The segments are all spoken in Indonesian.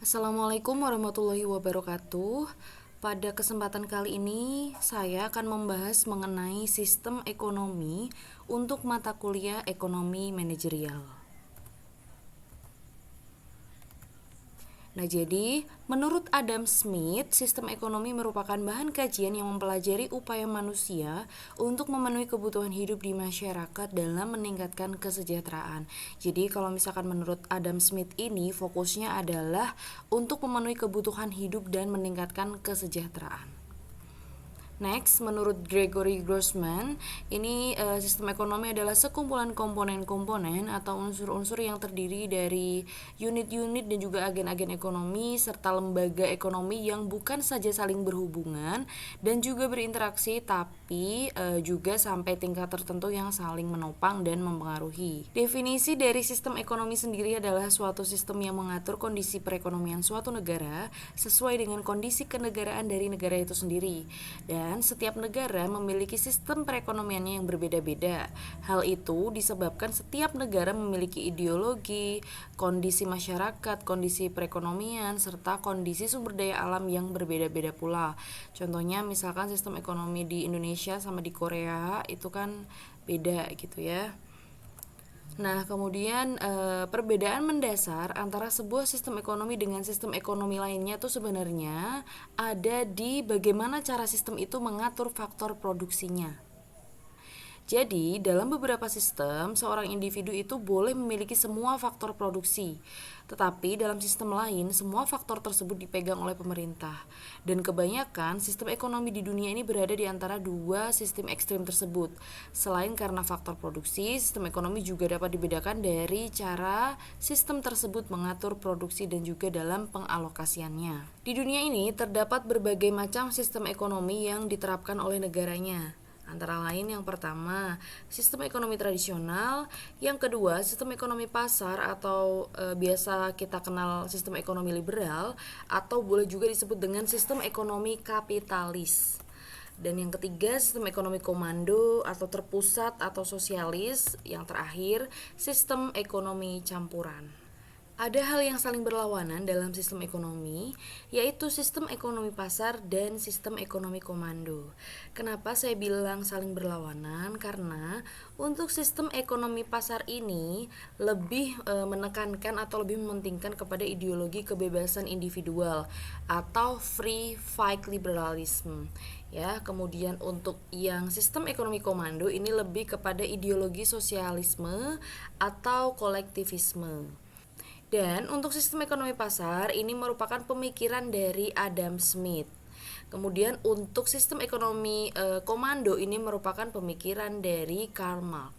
Assalamualaikum warahmatullahi wabarakatuh. Pada kesempatan kali ini, saya akan membahas mengenai sistem ekonomi untuk mata kuliah ekonomi manajerial. Nah, jadi menurut Adam Smith, sistem ekonomi merupakan bahan kajian yang mempelajari upaya manusia untuk memenuhi kebutuhan hidup di masyarakat dalam meningkatkan kesejahteraan. Jadi, kalau misalkan menurut Adam Smith ini fokusnya adalah untuk memenuhi kebutuhan hidup dan meningkatkan kesejahteraan. Next, menurut Gregory Grossman, ini sistem ekonomi adalah sekumpulan komponen-komponen atau unsur-unsur yang terdiri dari unit-unit dan juga agen-agen ekonomi serta lembaga ekonomi yang bukan saja saling berhubungan dan juga berinteraksi, tapi juga sampai tingkat tertentu yang saling menopang dan mempengaruhi. Definisi dari sistem ekonomi sendiri adalah suatu sistem yang mengatur kondisi perekonomian suatu negara sesuai dengan kondisi kenegaraan dari negara itu sendiri. Dan setiap negara memiliki sistem perekonomiannya yang berbeda-beda. Hal itu disebabkan setiap negara memiliki ideologi, kondisi masyarakat, kondisi perekonomian, serta kondisi sumber daya alam yang berbeda-beda pula. Contohnya misalkan sistem ekonomi di Indonesia sama di Korea itu kan beda gitu ya. Nah, kemudian perbedaan mendasar antara sebuah sistem ekonomi dengan sistem ekonomi lainnya tuh sebenarnya ada di bagaimana cara sistem itu mengatur faktor produksinya. Jadi, dalam beberapa sistem, seorang individu itu boleh memiliki semua faktor produksi. Tetapi dalam sistem lain, semua faktor tersebut dipegang oleh pemerintah. Dan kebanyakan sistem ekonomi di dunia ini berada di antara dua sistem ekstrim tersebut. Selain karena faktor produksi, sistem ekonomi juga dapat dibedakan dari cara sistem tersebut mengatur produksi dan juga dalam pengalokasiannya. Di dunia ini terdapat berbagai macam sistem ekonomi yang diterapkan oleh negaranya. Antara lain yang pertama, sistem ekonomi tradisional, yang kedua, sistem ekonomi pasar atau biasa kita kenal sistem ekonomi liberal atau boleh juga disebut dengan sistem ekonomi kapitalis. Dan yang ketiga, sistem ekonomi komando atau terpusat atau sosialis. Yang terakhir, sistem ekonomi campuran. Ada hal yang saling berlawanan dalam sistem ekonomi, yaitu sistem ekonomi pasar dan sistem ekonomi komando. Kenapa saya bilang saling berlawanan? Karena untuk sistem ekonomi pasar ini lebih menekankan atau lebih mementingkan kepada ideologi kebebasan individual atau free fight liberalism. Ya, kemudian untuk yang sistem ekonomi komando ini lebih kepada ideologi sosialisme atau kolektivisme. Dan untuk sistem ekonomi pasar ini merupakan pemikiran dari Adam Smith. Kemudian untuk sistem ekonomi komando ini merupakan pemikiran dari Karl Marx.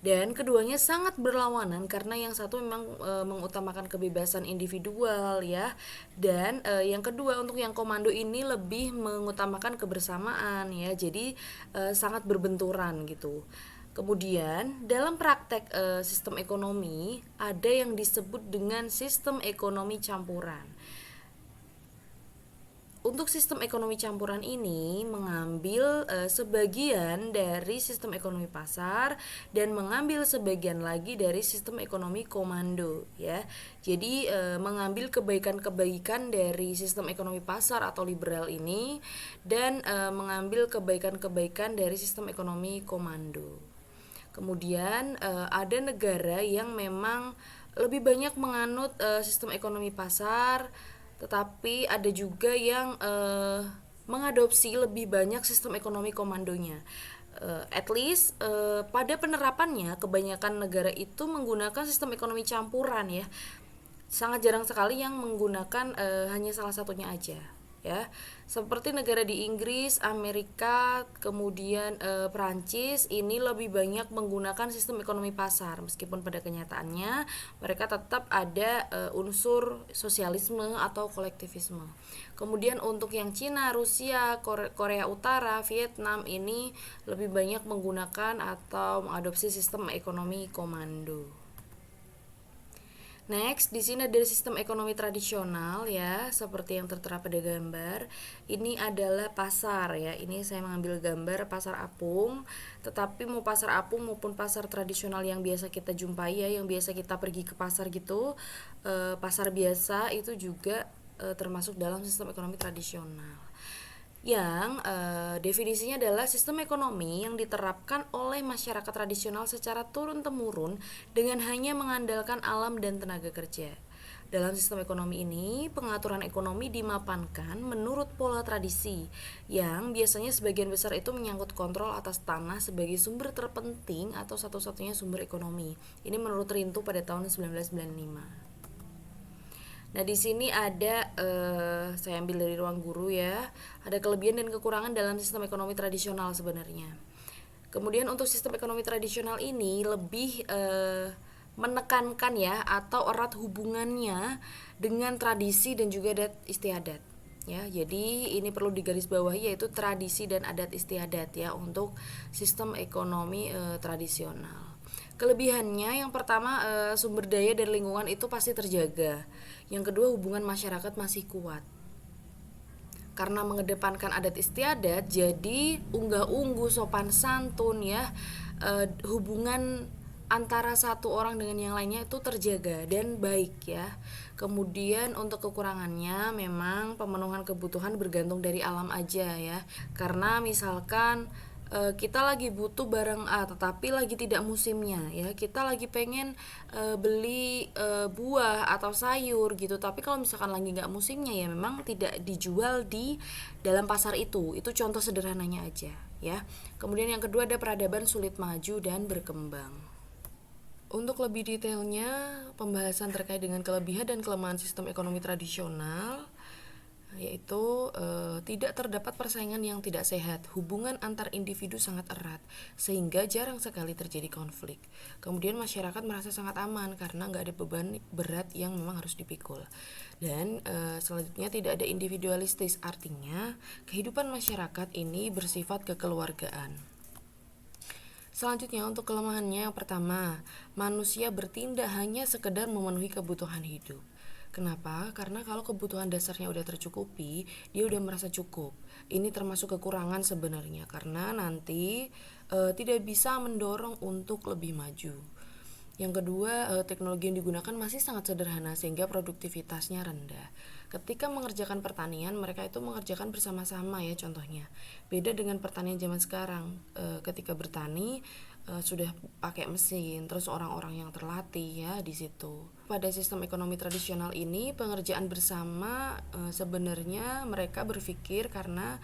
Dan keduanya sangat berlawanan karena yang satu memang mengutamakan kebebasan individual ya, dan yang kedua untuk yang komando ini lebih mengutamakan kebersamaan ya, jadi sangat berbenturan gitu. Kemudian dalam praktek sistem ekonomi ada yang disebut dengan sistem ekonomi campuran. Untuk sistem ekonomi campuran ini mengambil sebagian dari sistem ekonomi pasar dan mengambil sebagian lagi dari sistem ekonomi komando ya. Jadi mengambil kebaikan-kebaikan dari sistem ekonomi pasar atau liberal ini dan mengambil kebaikan-kebaikan dari sistem ekonomi komando. Kemudian ada negara yang memang lebih banyak menganut sistem ekonomi pasar, tetapi ada juga yang mengadopsi lebih banyak sistem ekonomi komandonya. At least pada penerapannya kebanyakan negara itu menggunakan sistem ekonomi campuran ya. Sangat jarang sekali yang menggunakan hanya salah satunya aja ya, seperti negara di Inggris, Amerika, kemudian Perancis ini lebih banyak menggunakan sistem ekonomi pasar meskipun pada kenyataannya mereka tetap ada unsur sosialisme atau kolektivisme. Kemudian untuk yang Cina, Rusia, Korea Utara, Vietnam ini lebih banyak menggunakan atau mengadopsi sistem ekonomi komando. Next, di sini ada sistem ekonomi tradisional ya, seperti yang tertera pada gambar. Ini adalah pasar ya. Ini saya mengambil gambar pasar apung, tetapi mau pasar apung maupun pasar tradisional yang biasa kita jumpai ya, yang biasa kita pergi ke pasar gitu, pasar biasa itu juga termasuk dalam sistem ekonomi tradisional yang definisinya adalah sistem ekonomi yang diterapkan oleh masyarakat tradisional secara turun-temurun dengan hanya mengandalkan alam dan tenaga kerja. Dalam sistem ekonomi ini, pengaturan ekonomi dimapankan menurut pola tradisi, yang biasanya sebagian besar itu menyangkut kontrol atas tanah sebagai sumber terpenting atau satu-satunya sumber ekonomi. Ini menurut Rintu pada tahun 1995. Nah, di sini ada saya ambil dari ruang guru ya. Ada kelebihan dan kekurangan dalam sistem ekonomi tradisional sebenarnya. Kemudian untuk sistem ekonomi tradisional ini lebih menekankan ya atau erat hubungannya dengan tradisi dan juga adat istiadat. Ya, jadi ini perlu digarisbawahi yaitu tradisi dan adat istiadat ya untuk sistem ekonomi tradisional. Kelebihannya yang pertama sumber daya dan lingkungan itu pasti terjaga. Yang kedua hubungan masyarakat masih kuat. Karena mengedepankan adat istiadat, jadi unggah-ungguh sopan santun ya, hubungan antara satu orang dengan yang lainnya itu terjaga dan baik ya. Kemudian untuk kekurangannya memang pemenuhan kebutuhan bergantung dari alam aja ya. Karena misalkan kita lagi butuh barang A tetapi lagi tidak musimnya ya, kita lagi pengen beli buah atau sayur gitu, tapi kalau misalkan lagi nggak musimnya ya memang tidak dijual di dalam pasar itu contoh sederhananya aja ya. Kemudian yang kedua ada peradaban sulit maju dan berkembang. Untuk lebih detailnya pembahasan terkait dengan kelebihan dan kelemahan sistem ekonomi tradisional, yaitu tidak terdapat persaingan yang tidak sehat, hubungan antar individu sangat erat sehingga jarang sekali terjadi konflik. Kemudian masyarakat merasa sangat aman karena nggak ada beban berat yang memang harus dipikul. Dan selanjutnya tidak ada individualistis, artinya kehidupan masyarakat ini bersifat kekeluargaan. Selanjutnya untuk kelemahannya yang pertama, manusia bertindak hanya sekedar memenuhi kebutuhan hidup. Kenapa? Karena kalau kebutuhan dasarnya udah tercukupi, dia udah merasa cukup. Ini termasuk kekurangan sebenarnya karena nanti tidak bisa mendorong untuk lebih maju. Yang kedua, teknologi yang digunakan masih sangat sederhana sehingga produktivitasnya rendah. Ketika mengerjakan pertanian, mereka itu mengerjakan bersama-sama ya contohnya. Beda dengan pertanian zaman sekarang, ketika bertani sudah pakai mesin, terus orang-orang yang terlatih ya di situ. Pada sistem ekonomi tradisional ini, pengerjaan bersama sebenarnya mereka berpikir karena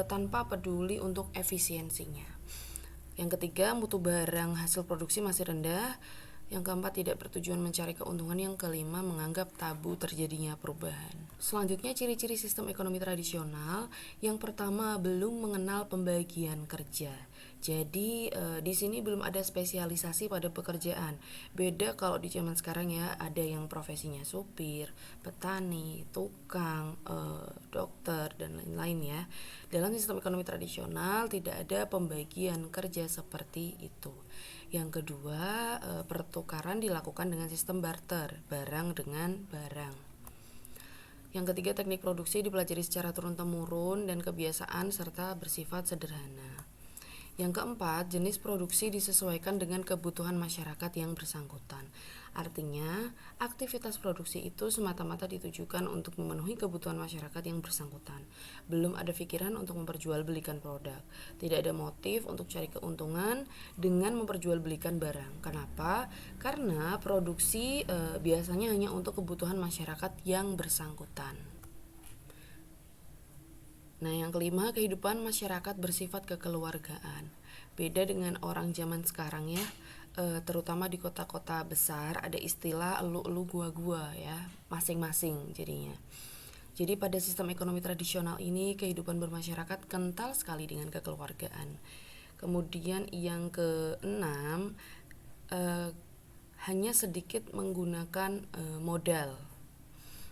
tanpa peduli untuk efisiensinya. Yang ketiga, mutu barang hasil produksi masih rendah. Yang keempat, tidak bertujuan mencari keuntungan. Yang kelima, menganggap tabu terjadinya perubahan. Selanjutnya, ciri-ciri sistem ekonomi tradisional. Yang pertama, belum mengenal pembagian kerja. Jadi di sini belum ada spesialisasi pada pekerjaan. Beda kalau di zaman sekarang ya, ada yang profesinya supir, petani, tukang, dokter dan lain-lain ya. Dalam sistem ekonomi tradisional tidak ada pembagian kerja seperti itu. Yang kedua, pertukaran dilakukan dengan sistem barter, barang dengan barang. Yang ketiga, teknik produksi dipelajari secara turun-temurun dan kebiasaan serta bersifat sederhana. Yang keempat, jenis produksi disesuaikan dengan kebutuhan masyarakat yang bersangkutan. Artinya, aktivitas produksi itu semata-mata ditujukan untuk memenuhi kebutuhan masyarakat yang bersangkutan. Belum ada pikiran untuk memperjualbelikan produk. Tidak ada motif untuk cari keuntungan dengan memperjualbelikan barang. Kenapa? Karena produksi biasanya hanya untuk kebutuhan masyarakat yang bersangkutan. Nah, yang kelima, kehidupan masyarakat bersifat kekeluargaan. Beda dengan orang zaman sekarang ya, terutama di kota-kota besar ada istilah elu-elu gua-gua ya, masing-masing jadinya. Jadi pada sistem ekonomi tradisional ini kehidupan bermasyarakat kental sekali dengan kekeluargaan. Kemudian yang keenam, hanya sedikit menggunakan modal.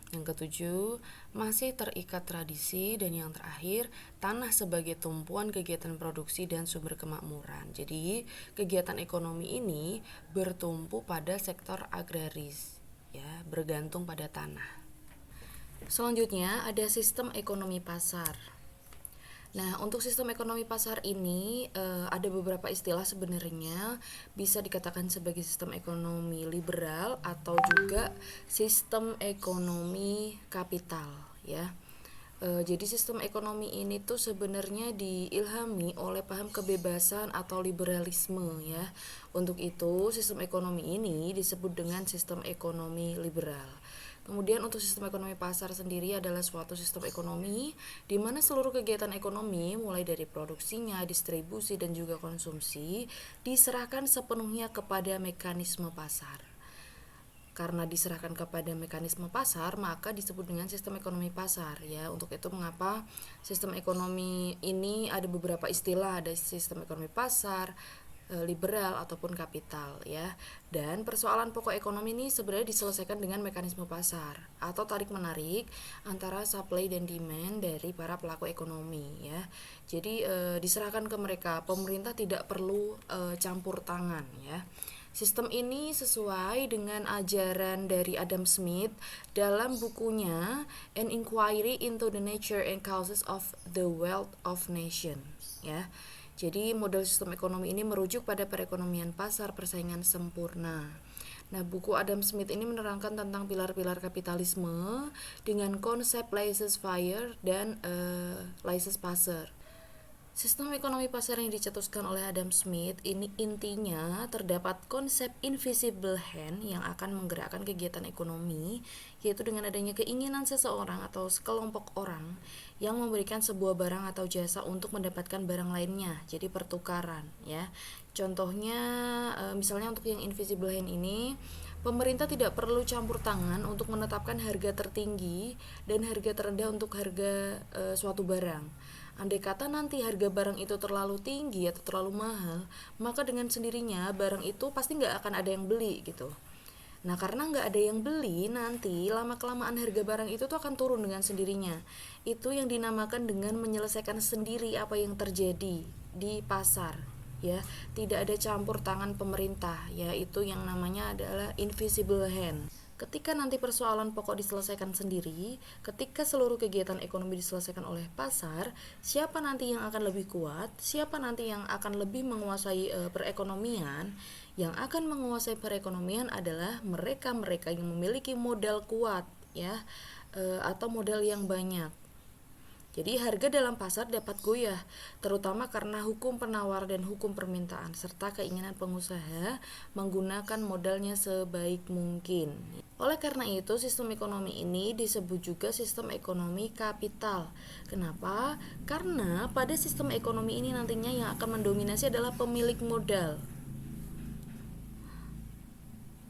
Yang ketujuh, masih terikat tradisi. Dan yang terakhir, tanah sebagai tumpuan kegiatan produksi dan sumber kemakmuran. Jadi, kegiatan ekonomi ini bertumpu pada sektor agraris. ya, bergantung pada tanah. Selanjutnya ada sistem ekonomi pasar. Nah, untuk sistem ekonomi pasar ini ada beberapa istilah sebenarnya, bisa dikatakan sebagai sistem ekonomi liberal atau juga sistem ekonomi kapital, ya. Jadi sistem ekonomi ini tuh sebenarnya diilhami oleh paham kebebasan atau liberalisme, ya. Untuk itu sistem ekonomi ini disebut dengan sistem ekonomi liberal. Kemudian untuk sistem ekonomi pasar sendiri adalah suatu sistem ekonomi di mana seluruh kegiatan ekonomi mulai dari produksinya, distribusi dan juga konsumsi diserahkan sepenuhnya kepada mekanisme pasar. Karena diserahkan kepada mekanisme pasar, maka disebut dengan sistem ekonomi pasar, ya. Untuk itu mengapa sistem ekonomi ini ada beberapa istilah, ada sistem ekonomi pasar, liberal ataupun kapital, ya. Dan persoalan pokok ekonomi ini sebenarnya diselesaikan dengan mekanisme pasar atau tarik menarik antara supply dan demand dari para pelaku ekonomi, ya. Jadi diserahkan ke mereka, pemerintah tidak perlu campur tangan, ya. Sistem ini sesuai dengan ajaran dari Adam Smith dalam bukunya An Inquiry into the Nature and Causes of the Wealth of Nations, ya. Jadi model sistem ekonomi ini merujuk pada perekonomian pasar persaingan sempurna. Nah, buku Adam Smith ini menerangkan tentang pilar-pilar kapitalisme dengan konsep laissez-faire dan laissez-passer. Sistem ekonomi pasar yang dicetuskan oleh Adam Smith ini intinya terdapat konsep invisible hand yang akan menggerakkan kegiatan ekonomi, yaitu dengan adanya keinginan seseorang atau sekelompok orang yang memberikan sebuah barang atau jasa untuk mendapatkan barang lainnya, jadi pertukaran, ya. Contohnya misalnya untuk yang invisible hand ini, pemerintah tidak perlu campur tangan untuk menetapkan harga tertinggi dan harga terendah untuk harga suatu barang. Andai kata nanti harga barang itu terlalu tinggi atau terlalu mahal, maka dengan sendirinya barang itu pasti nggak akan ada yang beli gitu. Nah, karena nggak ada yang beli, nanti lama-kelamaan harga barang itu tuh akan turun dengan sendirinya. Itu yang dinamakan dengan menyelesaikan sendiri apa yang terjadi di pasar, ya. Tidak ada campur tangan pemerintah, yaitu yang namanya adalah invisible hand. Ketika nanti persoalan pokok diselesaikan sendiri, ketika seluruh kegiatan ekonomi diselesaikan oleh pasar, siapa nanti yang akan lebih kuat, siapa nanti yang akan lebih menguasai perekonomian? Yang akan menguasai perekonomian adalah mereka-mereka yang memiliki modal kuat, ya, atau modal yang banyak. Jadi harga dalam pasar dapat goyah, terutama karena hukum penawar dan hukum permintaan, serta keinginan pengusaha menggunakan modalnya sebaik mungkin. Oleh karena itu, sistem ekonomi ini disebut juga sistem ekonomi kapital. Kenapa? Karena pada sistem ekonomi ini nantinya yang akan mendominasi adalah pemilik modal.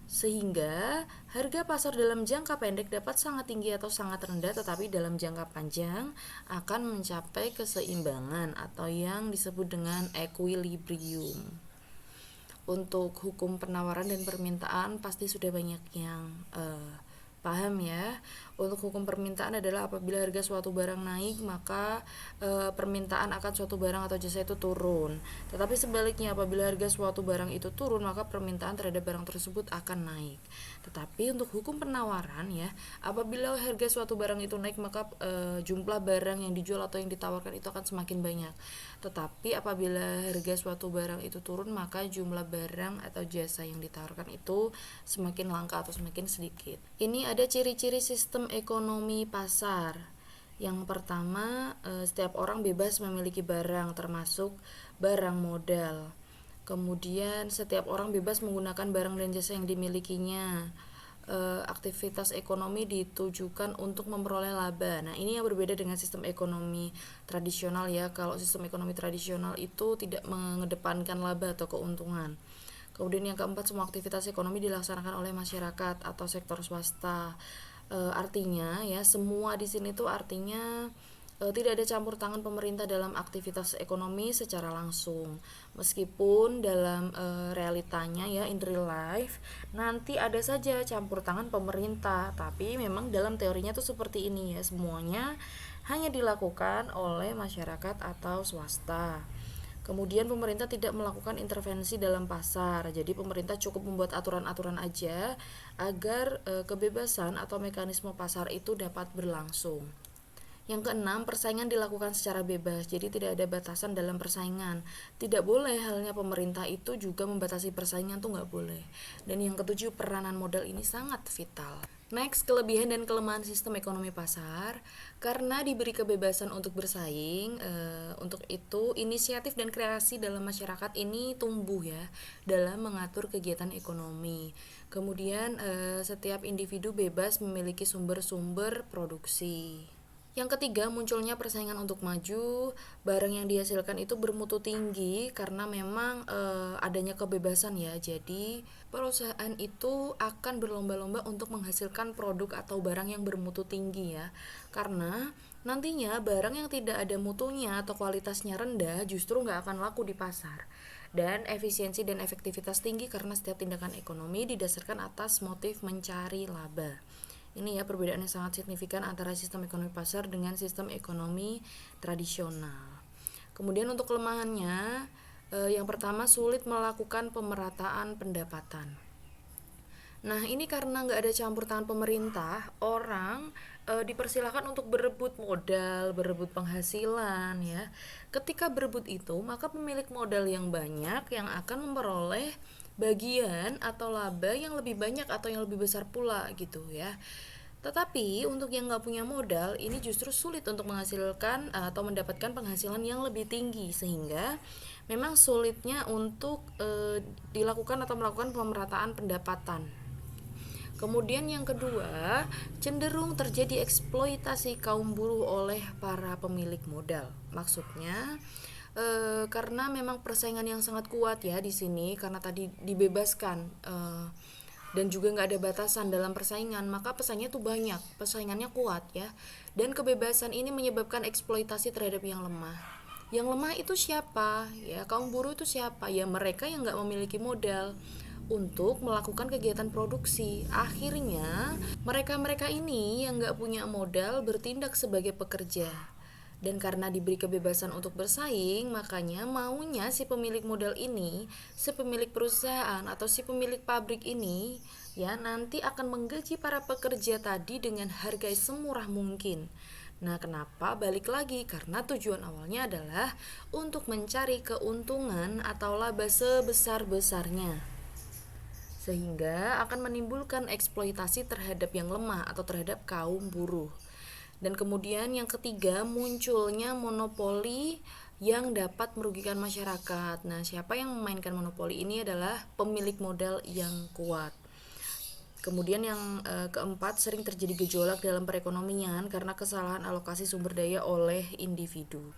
Sehingga harga pasar dalam jangka pendek dapat sangat tinggi atau sangat rendah, tetapi dalam jangka panjang akan mencapai keseimbangan atau yang disebut dengan equilibrium. Untuk hukum penawaran dan permintaan pasti sudah banyak yang paham, ya. Untuk hukum permintaan adalah apabila harga suatu barang naik, maka permintaan akan suatu barang atau jasa itu turun. Tetapi sebaliknya, apabila harga suatu barang itu turun, maka permintaan terhadap barang tersebut akan naik. Tetapi untuk hukum penawaran, ya, apabila harga suatu barang itu naik, maka jumlah barang yang dijual atau yang ditawarkan itu akan semakin banyak. Tetapi apabila harga suatu barang itu turun, maka jumlah barang atau jasa yang ditawarkan itu semakin langka atau semakin sedikit. Ini ada ciri-ciri sistem ekonomi pasar. Yang pertama, setiap orang bebas memiliki barang, termasuk barang modal. Kemudian setiap orang bebas menggunakan barang dan jasa yang dimilikinya. Aktivitas ekonomi ditujukan untuk memperoleh laba. Nah, ini yang berbeda dengan sistem ekonomi tradisional, ya. Kalau sistem ekonomi tradisional itu tidak mengedepankan laba atau keuntungan. Kemudian yang keempat, semua aktivitas ekonomi dilaksanakan oleh masyarakat atau sektor swasta. Artinya, ya, semua di sini tuh artinya tidak ada campur tangan pemerintah dalam aktivitas ekonomi secara langsung. Meskipun dalam realitanya, ya, in real life nanti ada saja campur tangan pemerintah, tapi memang dalam teorinya tuh seperti ini, ya, semuanya hanya dilakukan oleh masyarakat atau swasta. Kemudian pemerintah tidak melakukan intervensi dalam pasar. Jadi pemerintah cukup membuat aturan-aturan aja agar kebebasan atau mekanisme pasar itu dapat berlangsung. Yang keenam, persaingan dilakukan secara bebas, jadi tidak ada batasan dalam persaingan. Tidak boleh halnya pemerintah itu juga membatasi persaingan, tuh nggak boleh. Dan yang ketujuh, peranan modal ini sangat vital. Next, kelebihan dan kelemahan sistem ekonomi pasar. Karena diberi kebebasan untuk bersaing, untuk itu inisiatif dan kreasi dalam masyarakat ini tumbuh ya dalam mengatur kegiatan ekonomi. Kemudian setiap individu bebas memiliki sumber-sumber produksi. Yang ketiga, munculnya persaingan untuk maju. Barang yang dihasilkan itu bermutu tinggi karena memang adanya kebebasan ya. Jadi, perusahaan itu akan berlomba-lomba untuk menghasilkan produk atau barang yang bermutu tinggi ya. Karena nantinya barang yang tidak ada mutunya atau kualitasnya rendah justru nggak akan laku di pasar. Dan efisiensi dan efektivitas tinggi karena setiap tindakan ekonomi didasarkan atas motif mencari laba. Ini ya perbedaan yang sangat signifikan antara sistem ekonomi pasar dengan sistem ekonomi tradisional. Kemudian untuk kelemahannya, yang pertama sulit melakukan pemerataan pendapatan. Nah ini karena nggak ada campur tangan pemerintah, orang dipersilahkan untuk berebut modal, berebut penghasilan ya. Ketika berebut itu, maka pemilik modal yang banyak yang akan memperoleh bagian atau laba yang lebih banyak atau yang lebih besar pula gitu ya. Tetapi untuk yang nggak punya modal ini justru sulit untuk menghasilkan atau mendapatkan penghasilan yang lebih tinggi sehingga memang sulitnya untuk dilakukan atau melakukan pemerataan pendapatan. Kemudian yang kedua, cenderung terjadi eksploitasi kaum buruh oleh para pemilik modal. Maksudnya karena memang persaingan yang sangat kuat ya di sini karena tadi dibebaskan dan juga nggak ada batasan dalam persaingan, maka pesaingnya tuh banyak, persaingannya kuat ya. Dan kebebasan ini menyebabkan eksploitasi terhadap yang lemah. Yang lemah itu siapa? Ya kaum buruh itu siapa? Ya mereka yang nggak memiliki modal untuk melakukan kegiatan produksi. Akhirnya mereka-mereka ini yang nggak punya modal bertindak sebagai pekerja. Dan karena diberi kebebasan untuk bersaing, makanya maunya si pemilik modal ini, si pemilik perusahaan atau si pemilik pabrik ini ya nanti akan menggaji para pekerja tadi dengan harga semurah mungkin. Nah, kenapa? Balik lagi karena tujuan awalnya adalah untuk mencari keuntungan atau laba sebesar-besarnya. Sehingga akan menimbulkan eksploitasi terhadap yang lemah atau terhadap kaum buruh. Dan kemudian yang ketiga, munculnya monopoli yang dapat merugikan masyarakat. Nah, siapa yang memainkan monopoli ini adalah pemilik modal yang kuat. Kemudian yang keempat, sering terjadi gejolak dalam perekonomian karena kesalahan alokasi sumber daya oleh individu.